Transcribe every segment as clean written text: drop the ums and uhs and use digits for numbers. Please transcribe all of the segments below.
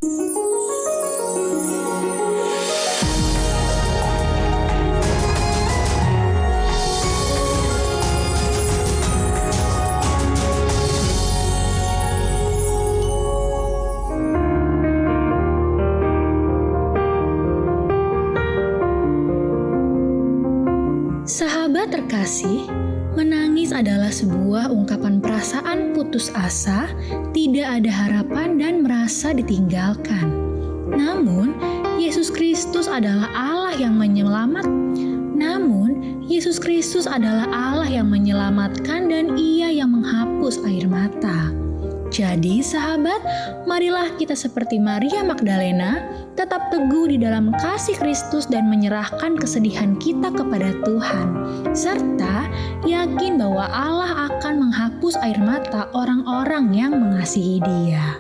Sahabat terkasih, menangis adalah sebuah ungkapan perasaan putus asa, tidak ada harapan dan merasa ditinggalkan. Namun, Yesus Kristus adalah Allah yang menyelamatkan dan Ia yang menghapus air mata. Jadi sahabat, marilah kita seperti Maria Magdalena tetap teguh di dalam kasih Kristus dan menyerahkan kesedihan kita kepada Tuhan. Serta yakin bahwa Allah akan menghapus air mata orang-orang yang mengasihi Dia.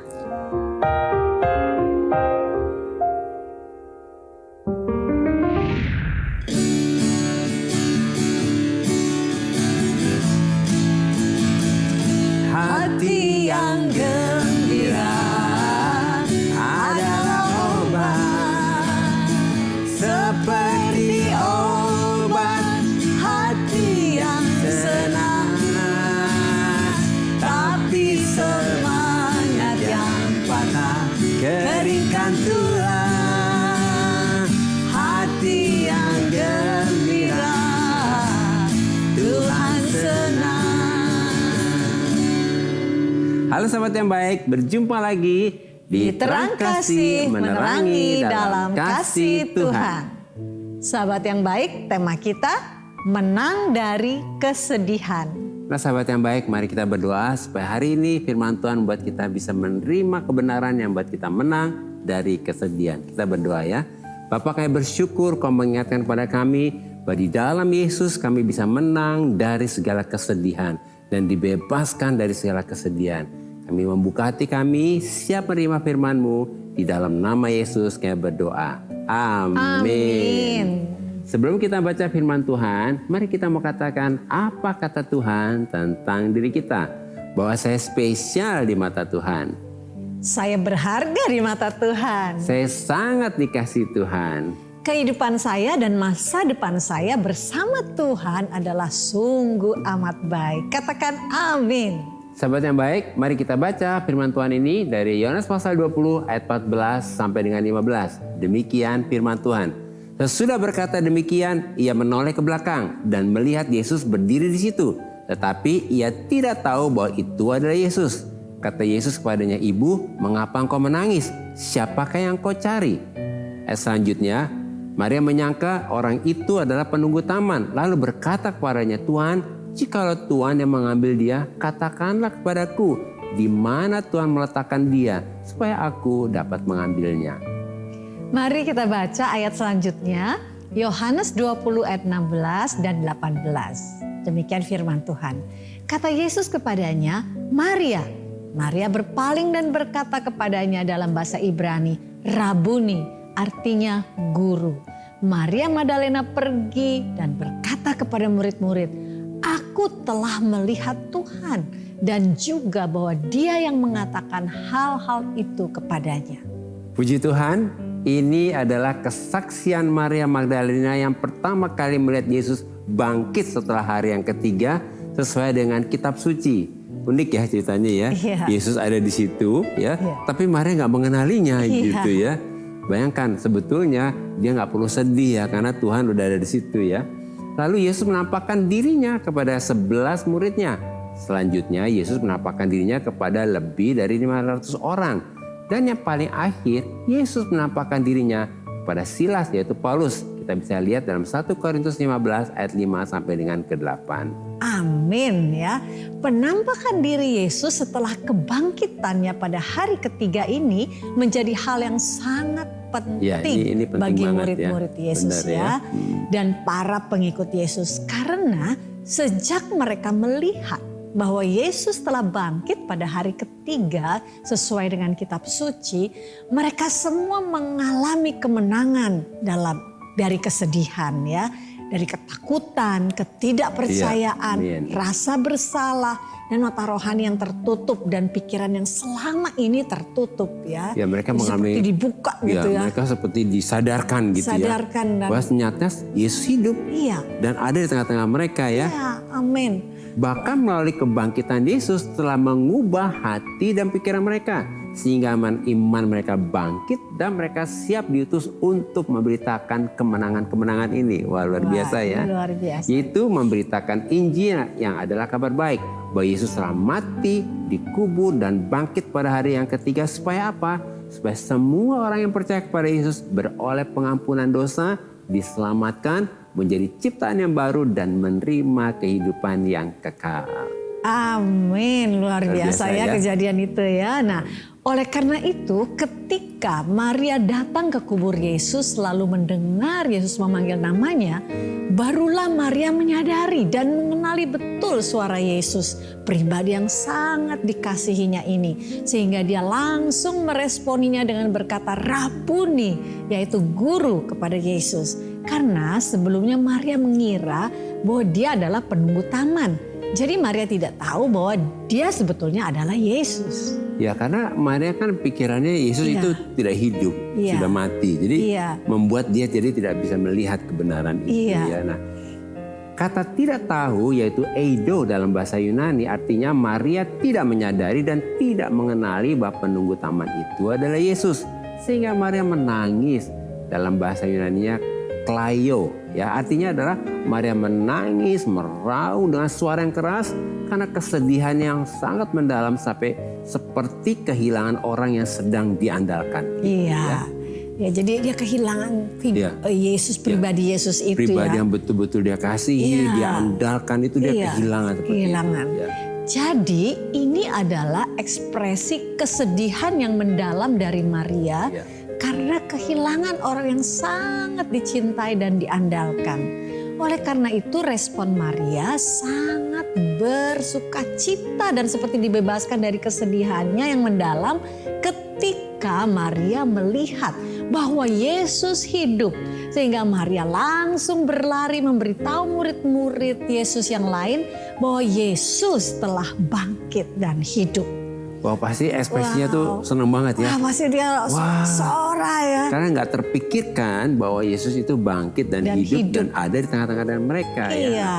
Hati yang gembira adalah obat, seperti obat hati yang senang. Tapi semangat yang patah keringkan tulang. Hati yang gembira Tuhan senang. Halo sahabat yang baik, berjumpa lagi di Terang Kasih Menerangi dalam Kasih Tuhan. Sahabat yang baik, tema kita menang dari kesedihan. Nah sahabat yang baik, mari kita berdoa supaya hari ini firman Tuhan buat kita bisa menerima kebenaran yang buat kita menang dari kesedihan. Kita berdoa ya. Bapa, kami bersyukur Kau mengingatkan kepada kami bahwa di dalam Yesus kami bisa menang dari segala kesedihan dan dibebaskan dari segala kesedihan. Kami membuka hati kami, siap menerima firman-Mu. Di dalam nama Yesus kami berdoa. Amin. Sebelum kita baca firman Tuhan, mari kita mau katakan apa kata Tuhan tentang diri kita. Bahwa saya spesial di mata Tuhan. Saya berharga di mata Tuhan. Saya sangat dikasihi Tuhan. Kehidupan saya dan masa depan saya bersama Tuhan adalah sungguh amat baik. Katakan amin. Sahabat yang baik, mari kita baca firman Tuhan ini dari Yohanes pasal 20 ayat 14 sampai dengan 15. Demikian firman Tuhan. Sesudah berkata demikian, ia menoleh ke belakang dan melihat Yesus berdiri di situ. Tetapi ia tidak tahu bahwa itu adalah Yesus. Kata Yesus kepadanya, "Ibu, mengapa engkau menangis? Siapakah yang kau cari?" Selanjutnya, Maria menyangka orang itu adalah penunggu taman. Lalu berkata kepadanya, "Tuhan, jikalau Tuhan yang mengambil dia, katakanlah kepadaku di mana Tuhan meletakkan dia, supaya aku dapat mengambilnya." Mari kita baca ayat selanjutnya, Yohanes 20 ayat 16 dan 18. Demikian firman Tuhan. Kata Yesus kepadanya, "Maria." Maria berpaling dan berkata kepadanya dalam bahasa Ibrani, "Rabuni," artinya guru. Maria Magdalena pergi dan berkata kepada murid-murid, "Aku telah melihat Tuhan," dan juga bahwa Dia yang mengatakan hal-hal itu kepadanya. Puji Tuhan, ini adalah kesaksian Maria Magdalena yang pertama kali melihat Yesus bangkit setelah hari yang ketiga sesuai dengan kitab suci. Unik ya ceritanya ya. Yeah. Yesus ada di situ ya, tapi Maria nggak mengenalinya gitu ya. Bayangkan sebetulnya dia nggak perlu sedih ya karena Tuhan udah ada di situ ya. Lalu Yesus menampakkan dirinya kepada 11 muridnya. Selanjutnya Yesus menampakkan dirinya kepada lebih dari 500 orang. Dan yang paling akhir Yesus menampakkan dirinya kepada Silas yaitu Paulus. Kita bisa lihat dalam 1 Korintus 15 ayat 5 sampai dengan ke-8. Amin ya. Penampakan diri Yesus setelah kebangkitannya pada hari ketiga ini menjadi hal yang sangat penting, ya, ini penting bagi banget murid-murid Yesus. Benar, ya. Dan para pengikut Yesus, karena sejak mereka melihat bahwa Yesus telah bangkit pada hari ketiga sesuai dengan kitab suci, mereka semua mengalami kemenangan dari kesedihan ya. dari ketakutan, ketidakpercayaan, Iya, amin. rasa bersalah, dan mata rohani yang tertutup dan pikiran yang selama ini tertutup ya. Ya, mereka Jadi mengalami, seperti dibuka gitu ya. mereka seperti disadarkan gitu Disadarkan ya. dan- Bahwa ternyata Yesus hidup Iya, dan ada di tengah-tengah mereka ya. ya, amin. Bahkan melalui kebangkitan Yesus telah mengubah hati dan pikiran mereka. Sehingga iman mereka bangkit dan mereka siap diutus untuk memberitakan kemenangan-kemenangan ini. Wah, luar biasa ya. Luar biasa. Yaitu memberitakan Injil yang adalah kabar baik. Bahwa Yesus telah mati, dikubur dan bangkit pada hari yang ketiga. Supaya apa? Supaya semua orang yang percaya kepada Yesus beroleh pengampunan dosa, diselamatkan, menjadi ciptaan yang baru dan menerima kehidupan yang kekal. Amin, luar biasa biasa ya ya. kejadian itu ya. Nah, oleh karena itu ketika Maria datang ke kubur Yesus lalu mendengar Yesus memanggil namanya, barulah Maria menyadari dan mengenali betul suara Yesus, pribadi yang sangat dikasihinya ini. Sehingga dia langsung meresponinya dengan berkata Rabuni, yaitu guru kepada Yesus. Karena sebelumnya Maria mengira bahwa dia adalah penunggu taman. Jadi Maria tidak tahu bahwa dia sebetulnya adalah Yesus. Ya, karena Maria kan pikirannya Yesus Iya. itu tidak hidup, Iya. sudah mati. Jadi Iya. membuat dia jadi tidak bisa melihat kebenaran itu Iya. ya. Nah, kata tidak tahu yaitu eido dalam bahasa Yunani artinya Maria tidak menyadari dan tidak mengenali bahwa penunggu taman itu adalah Yesus. Sehingga Maria menangis. Dalam bahasa Yunaninya klaio, ya artinya adalah Maria menangis, meraung dengan suara yang keras karena kesedihan yang sangat mendalam sampai seperti kehilangan orang yang sedang diandalkan. Iya. Ya, jadi dia kehilangan Iya. Yesus, pribadi Yesus itu Pribadi ya. yang betul-betul dia kasihi, Iya. dia andalkan itu dia Iya, kehilangan seperti kehilangan. itu. Ya. Jadi ini adalah ekspresi kesedihan yang mendalam dari Maria Iya. karena kehilangan orang yang sangat dicintai dan diandalkan. Oleh karena itu respon Maria sangat bersukacita dan seperti dibebaskan dari kesedihannya yang mendalam ketika Maria melihat bahwa Yesus hidup. Sehingga Maria langsung berlari memberitahu murid-murid Yesus yang lain bahwa Yesus telah bangkit dan hidup. Wah, pasti ekspresinya tuh seneng banget ya. Wah, pasti dia Wah. sorak ya. Karena nggak terpikirkan bahwa Yesus itu bangkit dan, Dan hidup hidup. dan ada di tengah-tengah dan mereka ya. Iya.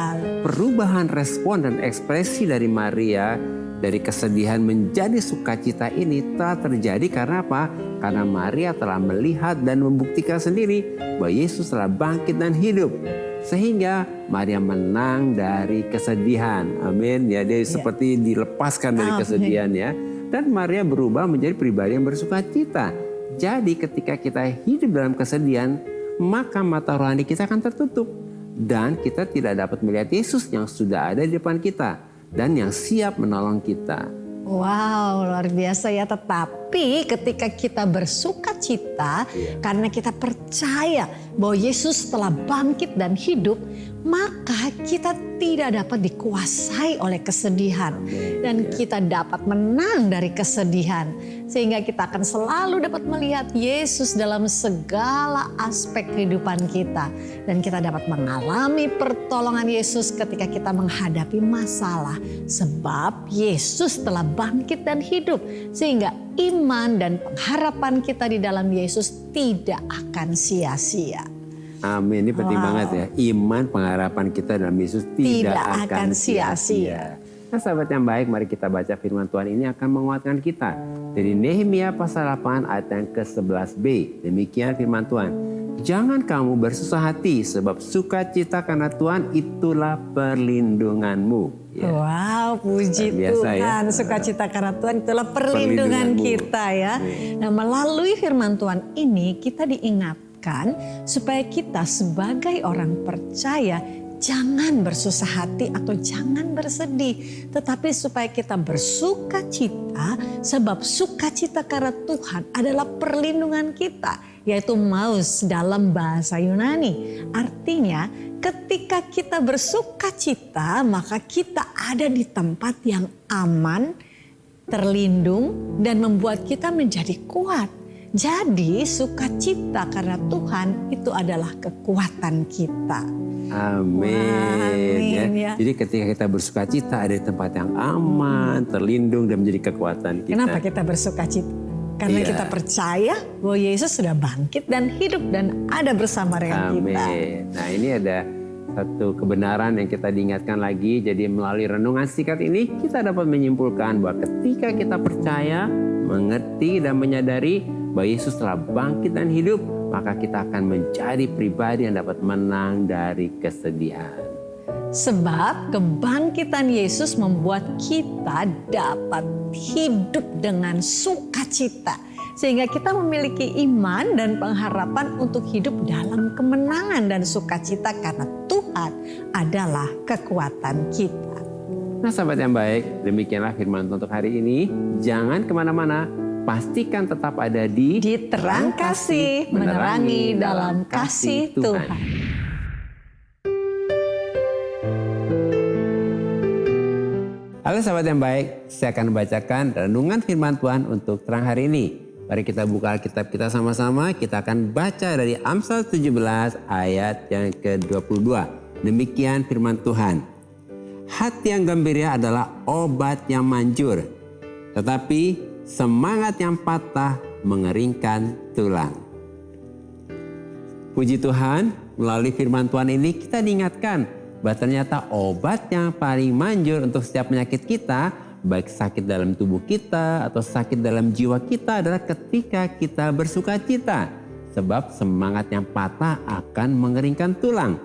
Perubahan respon dan ekspresi dari Maria dari kesedihan menjadi sukacita ini telah terjadi karena apa? Karena Maria telah melihat dan membuktikan sendiri bahwa Yesus telah bangkit dan hidup. Sehingga Maria menang dari kesedihan. Amin. Ya, dia seperti dilepaskan dari Amin. kesedihan ya. Dan Maria berubah menjadi pribadi yang bersukacita. Jadi ketika kita hidup dalam kesedihan, maka mata rohani kita akan tertutup. Dan kita tidak dapat melihat Yesus yang sudah ada di depan kita. Dan yang siap menolong kita. Wow, luar biasa ya. Tetapi ketika kita bersukacita karena kita percaya bahwa Yesus telah bangkit dan hidup, maka kita tidak dapat dikuasai oleh kesedihan. Dan kita dapat menang dari kesedihan. Sehingga kita akan selalu dapat melihat Yesus dalam segala aspek kehidupan kita. Dan kita dapat mengalami pertolongan Yesus ketika kita menghadapi masalah. Sebab Yesus telah bangkit dan hidup. Sehingga iman dan pengharapan kita di dalam Yesus tidak akan sia-sia. Amin, ini penting banget ya. Iman pengharapan kita dalam Yesus tidak akan sia-sia. Nah, sahabat yang baik, mari kita baca firman Tuhan ini akan menguatkan kita. Dari Nehemia pasal 8 ayat yang ke-11b. Demikian firman Tuhan. Jangan kamu bersusah hati sebab sukacita karena Tuhan itulah perlindunganmu. Ya. Wow, puji Luar biasa ya. Tuhan. Sukacita karena Tuhan itulah perlindungan Perlindunganmu. kita ya. Nah, melalui firman Tuhan ini kita diingatkan supaya kita sebagai orang percaya jangan bersusah hati atau jangan bersedih. Tetapi supaya kita bersukacita sebab sukacita karena Tuhan adalah perlindungan kita. Yaitu maus dalam bahasa Yunani. Artinya ketika kita bersukacita maka kita ada di tempat yang aman, terlindung dan membuat kita menjadi kuat. Jadi sukacita karena Tuhan itu adalah kekuatan kita. Amin. Ya. Jadi ketika kita bersukacita ada di tempat yang aman, terlindung dan menjadi kekuatan kita. Kenapa kita bersukacita? Karena kita percaya bahwa Yesus sudah bangkit dan hidup dan ada bersama dengan kita. Nah, ini ada satu kebenaran yang kita diingatkan lagi. Jadi melalui renungan singkat ini kita dapat menyimpulkan bahwa ketika kita percaya, mengerti dan menyadari bahwa Yesus telah bangkit dan hidup, maka kita akan menjadi pribadi yang dapat menang dari kesedihan. Sebab kebangkitan Yesus membuat kita dapat hidup dengan sukacita. Sehingga kita memiliki iman dan pengharapan untuk hidup dalam kemenangan dan sukacita karena Tuhan adalah kekuatan kita. Nah sahabat yang baik, demikianlah firman untuk hari ini. Jangan kemana-mana, pastikan tetap ada di Terang Kasih, menerangi dalam kasih Tuhan. Halo sahabat yang baik, saya akan membacakan renungan firman Tuhan untuk terang hari ini. Mari kita buka Alkitab kita sama-sama, kita akan baca dari Amsal 17 ayat yang ke-22. Demikian firman Tuhan. Hati yang gembira adalah obat yang manjur, tetapi semangat yang patah mengeringkan tulang. Puji Tuhan, melalui firman Tuhan ini kita diingatkan bahwa ternyata obat yang paling manjur untuk setiap penyakit kita, baik sakit dalam tubuh kita atau sakit dalam jiwa kita, adalah ketika kita bersukacita. Sebab semangat yang patah akan mengeringkan tulang.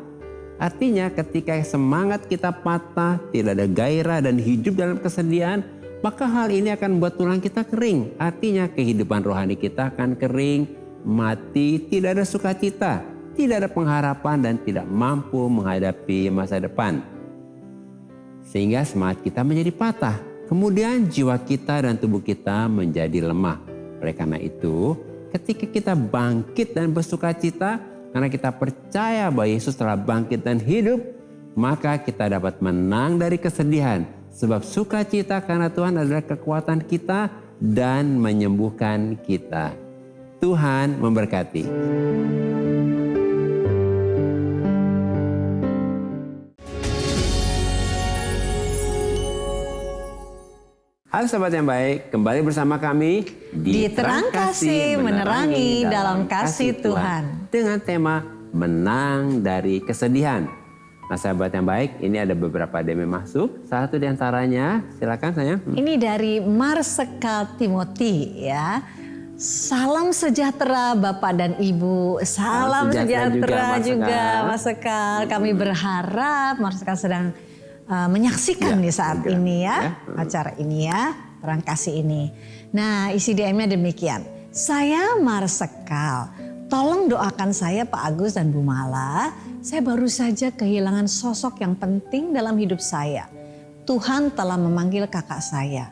Artinya ketika semangat kita patah, tidak ada gairah dan hidup dalam kesedihan, maka hal ini akan membuat tulang kita kering. Artinya kehidupan rohani kita akan kering, mati, tidak ada sukacita, tidak ada pengharapan dan tidak mampu menghadapi masa depan. Sehingga semangat kita menjadi patah. Kemudian jiwa kita dan tubuh kita menjadi lemah. Oleh karena itu, ketika kita bangkit dan bersukacita, karena kita percaya bahwa Yesus telah bangkit dan hidup, maka kita dapat menang dari kesedihan. Sebab sukacita karena Tuhan adalah kekuatan kita dan menyembuhkan kita. Tuhan memberkati. Halo sahabat yang baik, kembali bersama kami di Terang Kasih, menerangi dalam kasih Tuhan. Dengan tema menang dari kesedihan. Nah sahabat yang baik, ini ada beberapa DM masuk. Salah satu diantaranya, silakan sayang. Ini dari Marsekal Timothy ya. Salam sejahtera Bapak dan Ibu. Salam sejahtera juga Marsekal. Kami berharap Marsekal sedang menyaksikan di saat ini ya, acara ini ya, Terang Kasih ini. Nah isi DM-nya demikian. Saya Marsekal, tolong doakan saya Pak Agus dan Bu Mala. Saya baru saja kehilangan sosok yang penting dalam hidup saya. Tuhan telah memanggil kakak saya.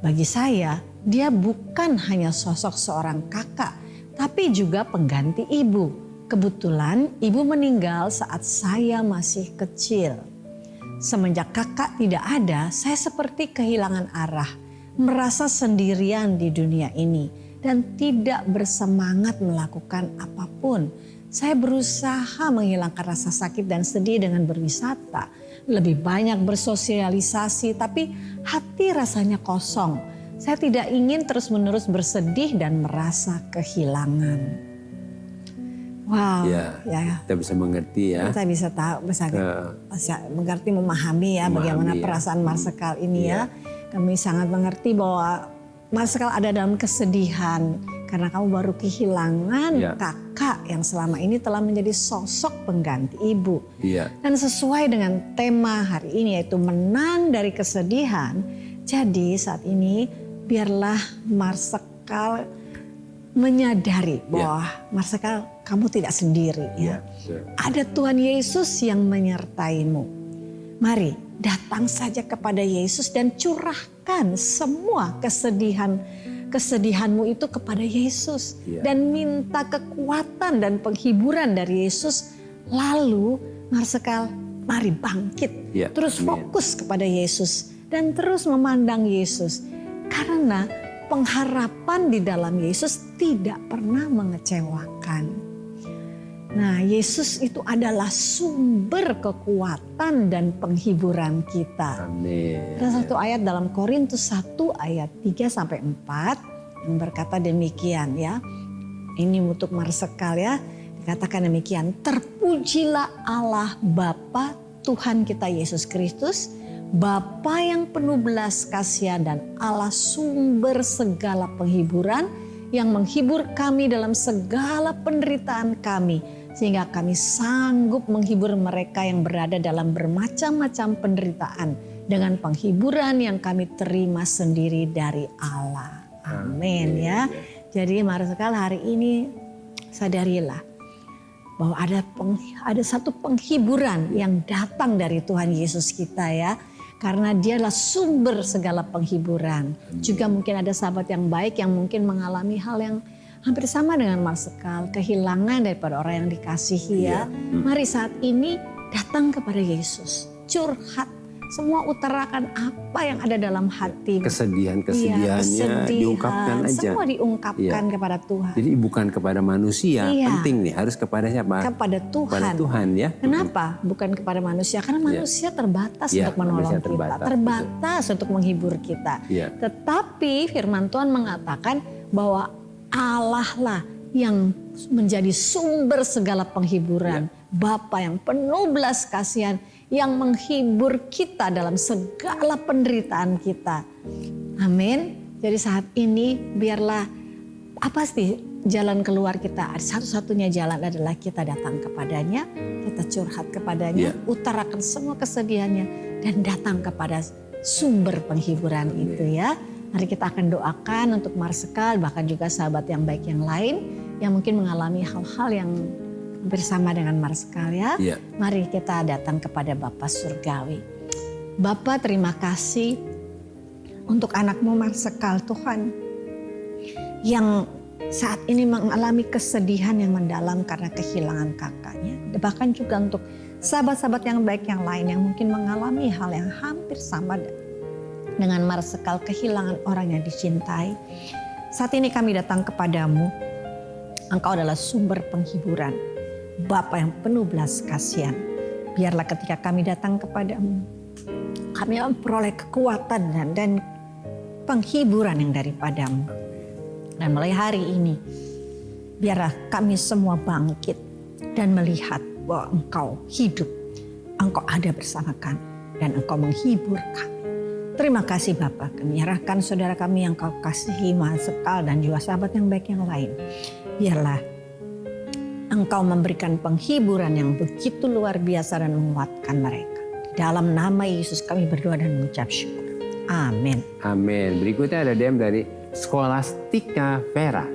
Bagi saya, dia bukan hanya sosok seorang kakak, tapi juga pengganti ibu. Kebetulan ibu meninggal saat saya masih kecil. Semenjak kakak tidak ada, saya seperti kehilangan arah, merasa sendirian di dunia ini dan tidak bersemangat melakukan apapun. Saya berusaha menghilangkan rasa sakit dan sedih dengan berwisata, lebih banyak bersosialisasi, tapi hati rasanya kosong. Saya tidak ingin terus-menerus bersedih dan merasa kehilangan. Wow, ya, kita bisa mengerti ya. Kita bisa tahu, bisa mengerti, memahami ya bagaimana perasaan Marsekal ini ya. Kami sangat mengerti bahwa Marsekal ada dalam kesedihan karena kamu baru kehilangan kakak yang selama ini telah menjadi sosok pengganti ibu. Dan sesuai dengan tema hari ini yaitu menang dari kesedihan. Jadi saat ini biarlah Marsekal menyadari bahwa Marsekal kamu tidak sendiri ya. Ada Tuhan Yesus yang menyertaimu. Mari datang saja kepada Yesus dan curahkan semua kesedihanmu itu kepada Yesus. Dan minta kekuatan dan penghiburan dari Yesus. Lalu Marsekal mari bangkit. Terus fokus kepada Yesus dan terus memandang Yesus. Karena pengharapan di dalam Yesus tidak pernah mengecewakan. Nah, Yesus itu adalah sumber kekuatan dan penghiburan kita. Amin. Ada satu ayat dalam Korintus 1 ayat 3-4 yang berkata demikian ya. Ini untuk Marsekal ya. Dikatakan demikian, terpujilah Allah Bapa Tuhan kita Yesus Kristus, Bapa yang penuh belas kasihan dan Allah sumber segala penghiburan yang menghibur kami dalam segala penderitaan kami, sehingga kami sanggup menghibur mereka yang berada dalam bermacam-macam penderitaan dengan penghiburan yang kami terima sendiri dari Allah. Amin ya. Jadi mari sekali hari ini sadarilah bahwa ada satu penghiburan yang datang dari Tuhan Yesus kita ya. Karena dia adalah sumber segala penghiburan. Juga mungkin ada sahabat yang baik yang mungkin mengalami hal yang hampir sama dengan Marsekal. Kehilangan daripada orang yang dikasihi ya. Mari saat ini datang kepada Yesus. Curhat. Semua utarakan apa yang ada dalam hati. Kesedihannya diungkapkan aja. Semua diungkapkan kepada Tuhan. Jadi bukan kepada manusia, penting nih, harus kepada siapa? Kepada Tuhan. Kepada Tuhan ya. Kenapa? Bukan kepada manusia, karena manusia terbatas untuk menolong kita. Terbatas untuk menghibur kita. Tetapi firman Tuhan mengatakan bahwa Allah lah yang menjadi sumber segala penghiburan. Bapa yang penuh belas kasihan, yang menghibur kita dalam segala penderitaan kita. Amin. Jadi saat ini biarlah apa sih jalan keluar kita? Satu-satunya jalan adalah kita datang kepadanya, kita curhat kepadanya, utarakan semua kesedihannya dan datang kepada sumber penghiburan itu ya. Mari kita akan doakan untuk Marsekal, bahkan juga sahabat yang baik yang lain yang mungkin mengalami hal-hal yang bersama dengan Marsekal ya. Mari kita datang kepada Bapa Surgawi. Bapa, terima kasih untuk anakmu Marsekal Tuhan. Yang saat ini mengalami kesedihan yang mendalam karena kehilangan kakaknya. Bahkan juga untuk sahabat-sahabat yang baik yang lain yang mungkin mengalami hal yang hampir sama dengan Marsekal, kehilangan orang yang dicintai. Saat ini kami datang kepadamu. Engkau adalah sumber penghiburan. Bapa yang penuh belas kasihan, biarlah ketika kami datang kepadamu, kami memperoleh kekuatan dan penghiburan yang daripadamu. Dan mulai hari ini, biarlah kami semua bangkit dan melihat bahwa Engkau hidup, Engkau ada bersama kami, dan Engkau menghibur kami. Terima kasih Bapa, kami nyerahkan saudara kami yang Kau kasihi, Marsekal dan juga sahabat yang baik yang lain. Biarlah Engkau memberikan penghiburan yang begitu luar biasa dan menguatkan mereka. Dalam nama Yesus kami berdoa dan mengucap syukur. Amin. Amin. Berikutnya ada DM dari Scholastica Vera.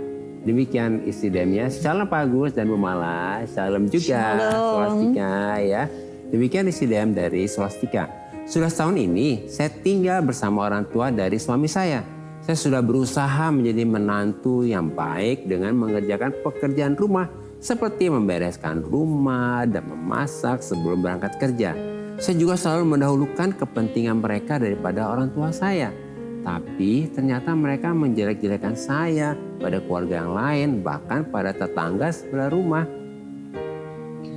Demikian isi DM-nya. Shalom Pak Agus dan Bu Mala. Shalom juga Scholastica ya. Demikian isi DM dari Scholastica. Sudah setahun ini saya tinggal bersama orang tua dari suami saya. Saya sudah berusaha menjadi menantu yang baik dengan mengerjakan pekerjaan rumah seperti membereskan rumah dan memasak sebelum berangkat kerja. Saya juga selalu mendahulukan kepentingan mereka daripada orang tua saya. Tapi ternyata mereka menjelek-jelekan saya pada keluarga yang lain, bahkan pada tetangga sebelah rumah.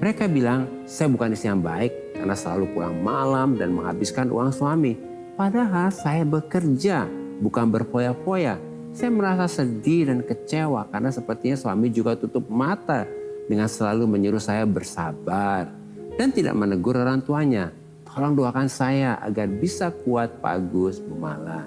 Mereka bilang saya bukan istri yang baik karena selalu pulang malam dan menghabiskan uang suami. Padahal saya bekerja, bukan berfoya-foya. Saya merasa sedih dan kecewa karena sepertinya suami juga tutup mata dengan selalu menyuruh saya bersabar dan tidak menegur orang tuanya. Tolong doakan saya agar bisa kuat Pak Agus, Bu Mala.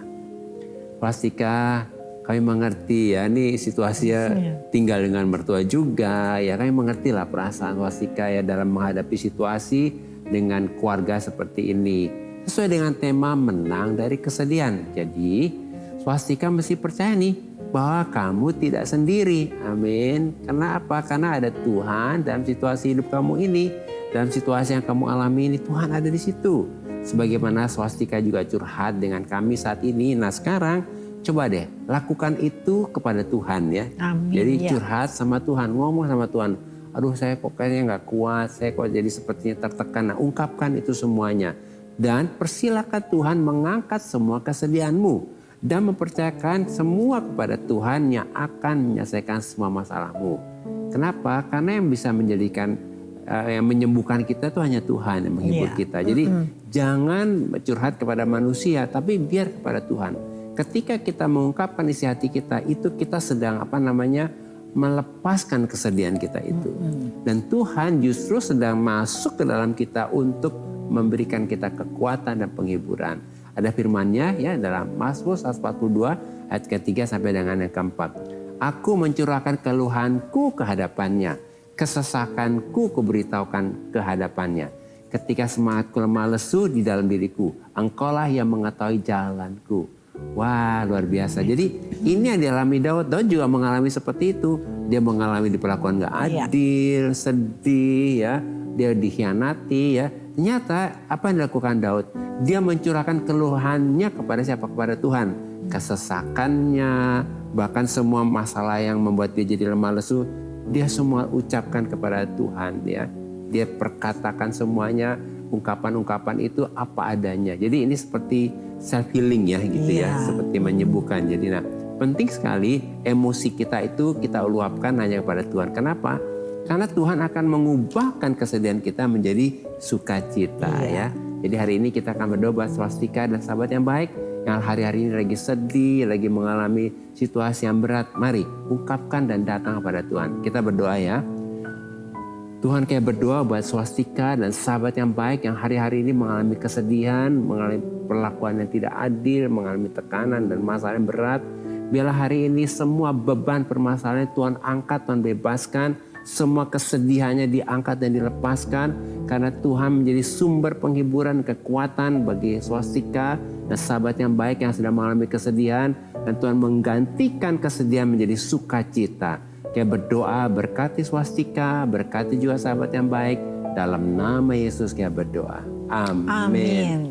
Plastika, kami mengerti ya, ini situasinya tinggal dengan mertua juga ya, kami mengerti lah perasaan Plastika ya dalam menghadapi situasi dengan keluarga seperti ini. Sesuai dengan tema menang dari kesedihan. Jadi Swastika mesti percaya nih bahwa kamu tidak sendiri. Amin. Karena apa? Karena ada Tuhan dalam situasi hidup kamu ini. Dalam situasi yang kamu alami ini Tuhan ada di situ. Sebagaimana Swastika juga curhat dengan kami saat ini. Nah sekarang coba deh lakukan itu kepada Tuhan ya. Amin. Jadi curhat sama Tuhan. Ngomong sama Tuhan. Aduh saya kok kayaknya gak kuat. Saya kok jadi sepertinya tertekan. Nah ungkapkan itu semuanya. Dan persilakan Tuhan mengangkat semua kesedihanmu. dan mempercayakan semua kepada Tuhan yang akan menyelesaikan semua masalahmu. Kenapa? Karena yang bisa menjadikan yang menyembuhkan kita itu hanya Tuhan yang menghibur kita. Jadi jangan curhat kepada manusia, tapi biar kepada Tuhan. Ketika kita mengungkapkan isi hati kita, itu kita sedang melepaskan kesedihan kita itu. Dan Tuhan justru sedang masuk ke dalam kita untuk memberikan kita kekuatan dan penghiburan. Ada firman-Nya ya dalam Mazmur 142 ayat ke-3 sampai dengan yang ke-4. Aku mencurahkan keluhanku ke hadapannya, kesesakanku kuberitahukan ke hadapannya. Ketika semangatku lemah lesu di dalam diriku, Engkaulah yang mengetahui jalanku. Wah, luar biasa. Jadi ini yang dialami Daud. Daud juga mengalami seperti itu. Dia mengalami diperlakukan gak adil, sedih ya. Dia dikhianati ya. Ternyata apa yang dilakukan Daud? Dia mencurahkan keluhannya kepada siapa? Kepada Tuhan. Kesesakannya, bahkan semua masalah yang membuat dia jadi lemah lesu, dia semua ucapkan kepada Tuhan ya. Dia perkatakan semuanya, ungkapan-ungkapan itu apa adanya. Jadi ini seperti self healing ya gitu ya, seperti menyembuhkan. Jadi penting sekali emosi kita itu kita luapkan hanya kepada Tuhan. Kenapa? Karena Tuhan akan mengubahkan kesedihan kita menjadi sukacita ya. Jadi hari ini kita akan berdoa buat swastika dan sahabat yang baik yang hari-hari ini lagi sedih, lagi mengalami situasi yang berat. Mari ungkapkan dan datang kepada Tuhan. Kita berdoa ya. Tuhan kayak berdoa buat swastika dan sahabat yang baik yang hari-hari ini mengalami kesedihan, mengalami perlakuan yang tidak adil, mengalami tekanan dan masalah yang berat. Biarlah hari ini semua beban permasalahan Tuhan angkat, Tuhan bebaskan. Semua kesedihannya diangkat dan dilepaskan. Karena Tuhan menjadi sumber penghiburan, kekuatan bagi swastika dan sahabat yang baik yang sedang mengalami kesedihan. Dan Tuhan menggantikan kesedihan menjadi sukacita. Kayak berdoa, berkati swastika, berkati juga sahabat yang baik. Dalam nama Yesus kayak berdoa. Amin.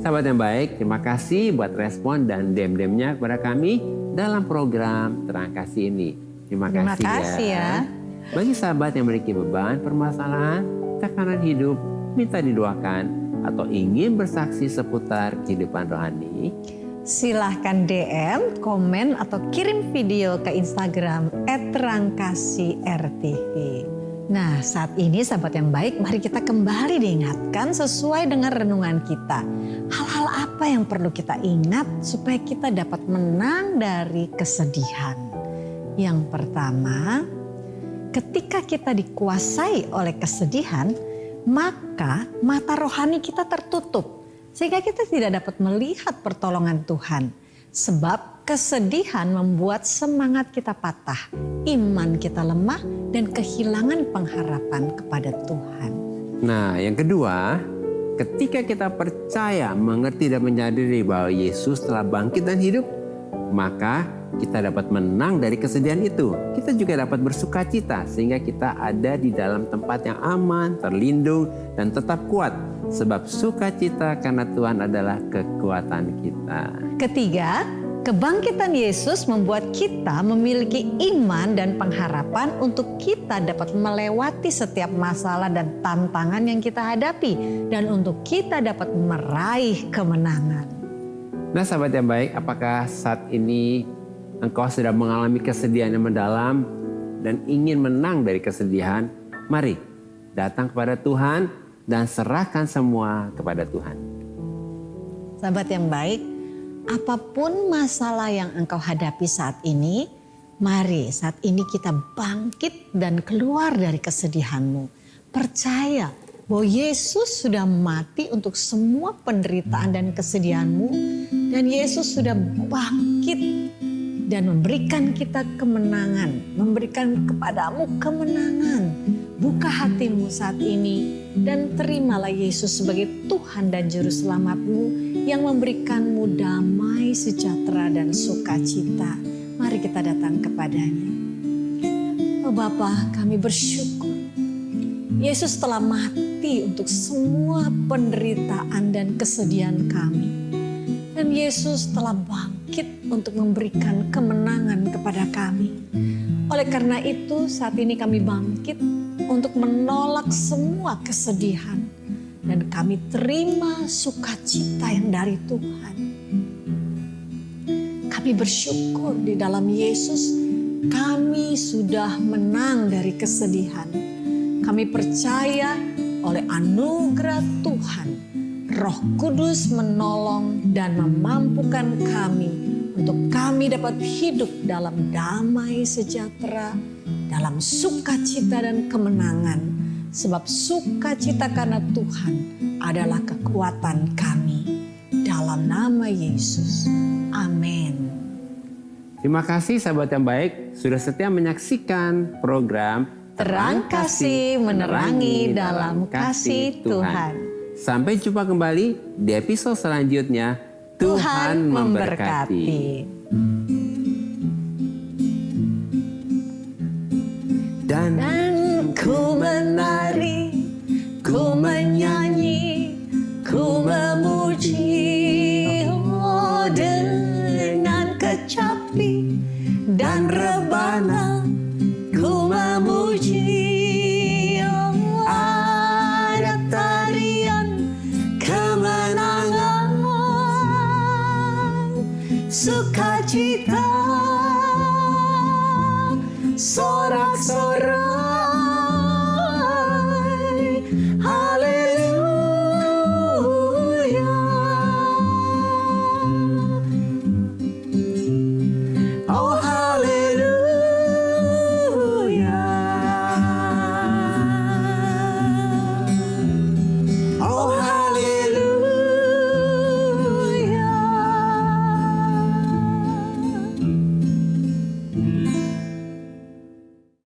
Sahabat yang baik, terima kasih buat respon dan DM-DM-nya kepada kami dalam program Terang Kasih ini. Terima kasih ya. Bagi sahabat yang memiliki beban, permasalahan, tekanan hidup, minta didoakan, atau ingin bersaksi seputar kehidupan rohani, silahkan DM, komen, atau kirim video ke Instagram @terangkasih_rtv. Nah, saat ini sahabat yang baik, mari kita kembali diingatkan sesuai dengan renungan kita. Hal-hal apa yang perlu kita ingat supaya kita dapat menang dari kesedihan? Yang pertama, ketika kita dikuasai oleh kesedihan, maka mata rohani kita tertutup. Sehingga kita tidak dapat melihat pertolongan Tuhan. Sebab kesedihan membuat semangat kita patah, iman kita lemah, dan kehilangan pengharapan kepada Tuhan. Nah, yang kedua, ketika kita percaya, mengerti dan menyadari bahwa Yesus telah bangkit dan hidup, maka kita dapat menang dari kesedihan itu. Kita juga dapat bersukacita sehingga kita ada di dalam tempat yang aman, terlindung, dan tetap kuat. Sebab sukacita karena Tuhan adalah kekuatan kita. Ketiga, kebangkitan Yesus membuat kita memiliki iman dan pengharapan untuk kita dapat melewati setiap masalah dan tantangan yang kita hadapi. Dan untuk kita dapat meraih kemenangan. Nah sahabat yang baik, apakah saat ini engkau sedang mengalami kesedihan yang mendalam dan ingin menang dari kesedihan? Mari datang kepada Tuhan dan serahkan semua kepada Tuhan. Sahabat yang baik, apapun masalah yang engkau hadapi saat ini, mari saat ini kita bangkit dan keluar dari kesedihanmu. Percaya bahwa Yesus sudah mati untuk semua penderitaan dan kesedihanmu, dan Yesus sudah bangkit dan memberikan kita kemenangan, memberikan kepadamu kemenangan. Buka hatimu saat ini dan terimalah Yesus sebagai Tuhan dan Juru Selamatmu yang memberikanmu damai, sejahtera, dan sukacita. Mari kita datang kepadanya. Oh Bapa, kami bersyukur. Yesus telah mati untuk semua penderitaan dan kesedihan kami. Dan Yesus telah bangkit untuk memberikan kemenangan kepada kami. Oleh karena itu saat ini kami bangkit untuk menolak semua kesedihan. Dan kami terima sukacita yang dari Tuhan. Kami bersyukur di dalam Yesus kami sudah menang dari kesedihan. Kami percaya oleh anugerah Tuhan, Roh Kudus menolong dan memampukan kami untuk kami dapat hidup dalam damai sejahtera, dalam sukacita dan kemenangan. Sebab sukacita karena Tuhan adalah kekuatan kami. Dalam nama Yesus. Amin. Terima kasih sahabat yang baik sudah setia menyaksikan program Terang Kasih Menerangi Dalam Kasih Tuhan. Sampai jumpa kembali di episode selanjutnya. Tuhan memberkati. Dan ku menari, ku menyanyi, ku memuji, oh dengan kecapi dan rebana